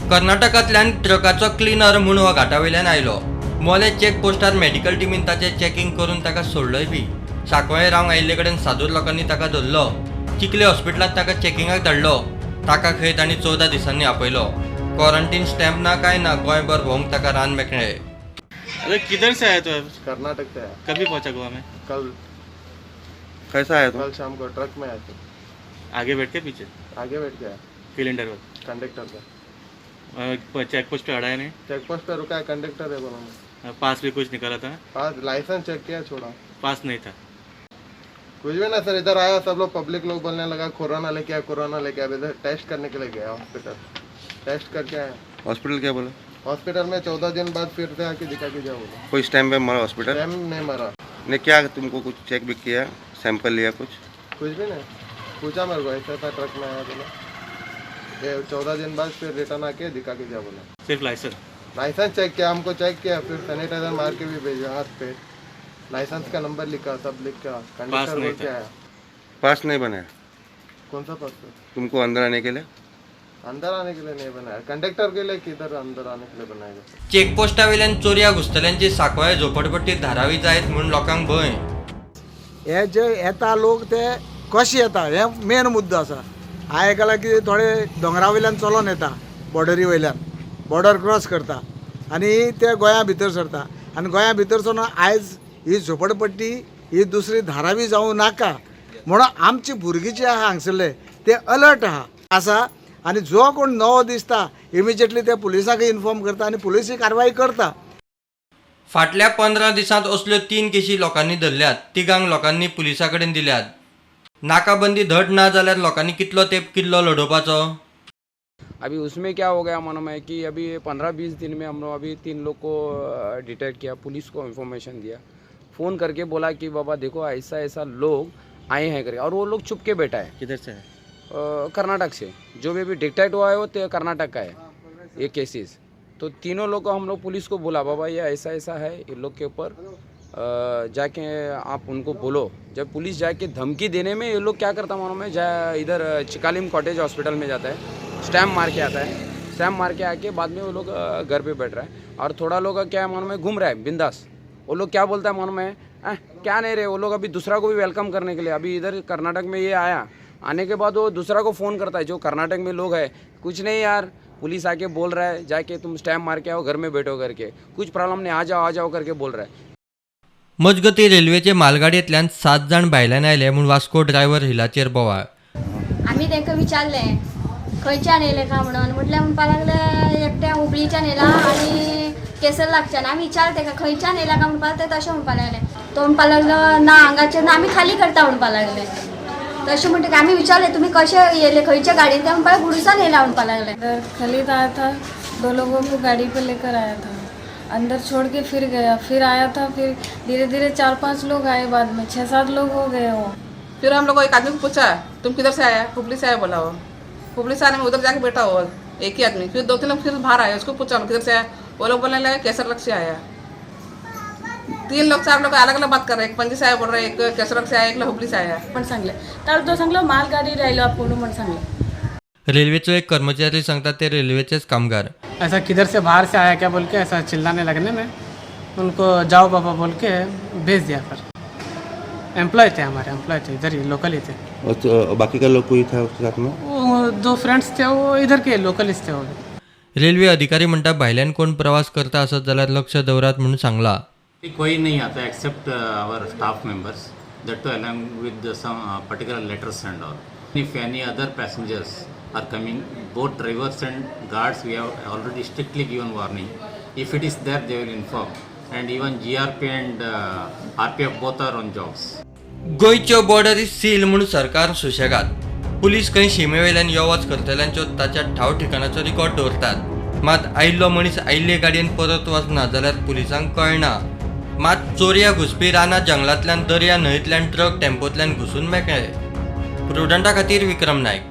कर्नाटकांतल्यान ट्रकाचो cleaner म्हूण हो घाटावयल्यान आयलो. मोले चेक पोस्टार मेडिकल टिमीन ताचें चॅकिंग करून ताका सोडलोय बी. सांकवाळे रावंक आयिल्ले कडेन सादूर लोकांनी ताका धरलो. चिखले हॉस्पिटलांत ताका चॅकिंगाक धाडलो. ताका खंय तांणी 14 दिसांनी आपयलो. क्वारंटीन स्टॅम्प ना काय ना, गोंयभर भोंवंक ताका रान मेकळे. अरे किधर से आया तो? कर्नाटक से आया। कभी पहुंचा गोवा में? कल कैसा आया तो? कल शाम को ट्रक में आया था। आगे बैठ के पीछे आगे बैठ गया सिलेंडर पर कंडक्टर का। चेक पोस्ट पे अड़ाया नहीं? चेक पोस्ट पे रुका है, कंडक्टर है बोला। पास भी कुछ निकाला था? पास लाइसेंस चेक किया, छोड़ा। पास नहीं था। कुछ भी ना सर, इधर आया सब लोग पब्लिक लोग बोलने लगा कोरोना लेके आया, कोरोना लेके आया। इधर टेस्ट करने के लिए गया हॉस्पिटल, टेस्ट करके आया। हॉस्पिटल क्या बोला? हॉस्पिटल में 14 दिन बाद फिर से आके दिखा के जाओ बोला। कोई स्टैम्प पे मरा हॉस्पिटल? टाइम नहीं मरा। ने क्या तुमको कुछ चेक भी किया, सैंपल लिया कुछ? कुछ भी नहीं पूछा मेरे को, ऐसा था ट्रक में आया बोला। ये 14 दिन बाद फिर रिटर्न आके दिखा के जाओ बोला। सिर्फ लाइसेंस? लाइसेंस चेक किया, हमको चेक किया, फिर सैनिटाइजर मार के भी भेजा हाथ पे। लाइसेंस का नंबर लिखा, सब लिख के कंडक्टर बोल के आया। पास नहीं बनाया? कौन सा पास? तुमको अंदर आने के लिए? अंदर आने के लिए नहीं बनाया, कंडक्टर के लिए किधर अंदर आने के लिए बनाएगा। चेकपोस्टावयल्यान चोरया घुसतल्यांची सांकवाळे झोपडपट्टी धारावी जायत म्हूण लोकांक भंय. हे जे येता लोक ते कशे येता हे मेन मुद्दो आसा. आयकलां की थोडे दोंगरा वयल्यान चलोन येता, बॉर्डरी वयल्यान बॉर्डर क्रॉस करता आनी ते गोंया भितर सरता. आनी गोंया भितर सरून आयज ही झोपडपट्टी ही दुसरी धारावी जावं नाका म्हणून आमची भुरगीं जे आहा हांगसरले ते अलर्ट आसा. आनी जो कोण नवो दिसता इमिजिएटली ते पुलिसाक इन्फॉर्म करता आनी पुलीस ही कारवाई करता. फाटल्या 15 दिसांत असल्यो 3 केशी लोकांनी धरल्यात. 3 लोकांनी पुलिसा कडेन दिल्यात. नाकाबंदी धड ना जाल्यार लोकांनी कितलो तेंप किल्लो लढोवपाचो? अभी उसमें क्या हो गया मालूम है कि अभी 15-20 दिन में हम लोग अभी 3 लोग को डिटेक्ट किया, पुलिस को इन्फॉर्मेशन दिया, फ़ोन करके बोला कि बाबा देखो ऐसा ऐसा लोग आए हैं करके, और वो लोग छुप के बैठा है। किधर से है? कर्नाटक से जो भी अभी डिटेक्ट हुआ है वो कर्नाटक का है ये केसेस। तो तीनों लोग को हम लोग पुलिस को बोला बाबा ये ऐसा ऐसा है, इन लोग के ऊपर जाके आप उनको बोलो। जब पुलिस जाके धमकी देने में ये लोग क्या करता मालूम है, इधर चिकालिम कॉटेज हॉस्पिटल में जाता है, स्टैम्प मार के आता है, स्टैम्प मार के आके बाद में वो लोग घर पे बैठ रहा है। और थोड़ा लोग क्या है मालूम है, घूम रहा है बिंदास। वो लोग क्या बोलता है मालूम है, क्या नहीं रहे वो लोग अभी दूसरा को भी वेलकम करने के लिए अभी इधर कर्नाटक में ये आया, आने के बाद वो दूसरा को फ़ोन करता है जो कर्नाटक में लोग है, कुछ नहीं यार पुलिस आके बोल रहा है जाके तुम स्टैम्प मार के आओ, घर में बैठो करके, कुछ प्रॉब्लम नहीं, आ जाओ करके बोल रहा है. मजगती रेल्वेचे मालगाडयेंतल्यान 7 जाण भायल्यान आयले म्हूण वास्को ड्रायव्हर हिलाचेर बोवाळ. आम्ही तांकां विचारलें खंयच्यान येयले काय म्हणून, म्हटल्यार म्हणपा लागले एकट्या हुबळीच्यान येयला आनी केसर लागच्यान. आमी विचारले ताका खंयच्यान येयला काय म्हणपा, ते तशें म्हणपा लागले. तो म्हणपा लागलो ना हांगाचे ना, आमी खाली करता म्हणपा लागले. तशें म्हणटकीर आमी विचारले तुमी कशे येयले खंयच्या गाडयेन, ते म्हणपा गुडीसान येयला म्हणपा लागले. खलीद आया था, 2 लोगों को गाड़ी पे लेकर आया था, अंदर छोड़ के फिर गया, फिर आया था, फिर धीरे धीरे 4-5 लोग आए, बाद में 6-7 लोग हो गए वो. फिर हम लोग को एक आदमी को पूछा तुम किधर से आया, हुबली से आया बोला वो. हुबली से आने में उधर जाके बैठा हो एक ही आदमी. फिर 2-3 लोग फिर बाहर आए, उसको पूछा किधर से आया, वो लोग बोलने लगे केसर से आया. 3 लोग 4 लोग अलग अलग बात कर रहे हैं, एक पणजी से आया बोल रहे हैं, एक केसर से आया, एक हुबली से आया. पण सांगले तर तो सांगलो मालगाडी राहिलो आपण म्हणून सांगले. रेल्वेचो एक कर्मचारी सांगतात ते रेल्वेचेच कामगार. ऐसा किधर से बाहर से आया क्या बोल के ऐसा चिल्लाने लगने में उनको जाओ बाबा बोल के भेज दिया. फिर एम्प्लॉय थे, हमारे एम्प्लॉय थे, इधर ही लोकल ही थे. और तो बाकी का लोग कोई था उसके साथ में? वो 2 फ्रेंड्स थे, वो इधर के लोकलिस्ट थे. वो रेल्वे अधिकारी म्हणटा भायल्यान कोण प्रवास करता आसत जाल्यार लक्ष दवरात म्हणून सांगला. कोई नहीं आता except our staff members, that too along with some particular letters and all. If any other passengers are coming, both drivers and guards we have already strictly given warning. If it is there they will inform, and even GRP and RPF both are on jobs. गोंयच्यो boundary seal म्हणून सरकार सुशेगाद. Police खंय शिमेवयल्यान यो वच करतल्यांच्यो ताच्या ठाव ठिकाणाचो record दवरतात. मात आयिल्लो मनीस आयिल्ले गाडयेन परत वचना जाल्यार पुलिसांक कळना. मात चोरया घुसपी रानां जंगलांतल्यान दर्या न्हंयतल्यान ट्रक टेम्पोंतल्यान घुसून मेकळे. प्रुडंटा खातीर विक्रम नायक.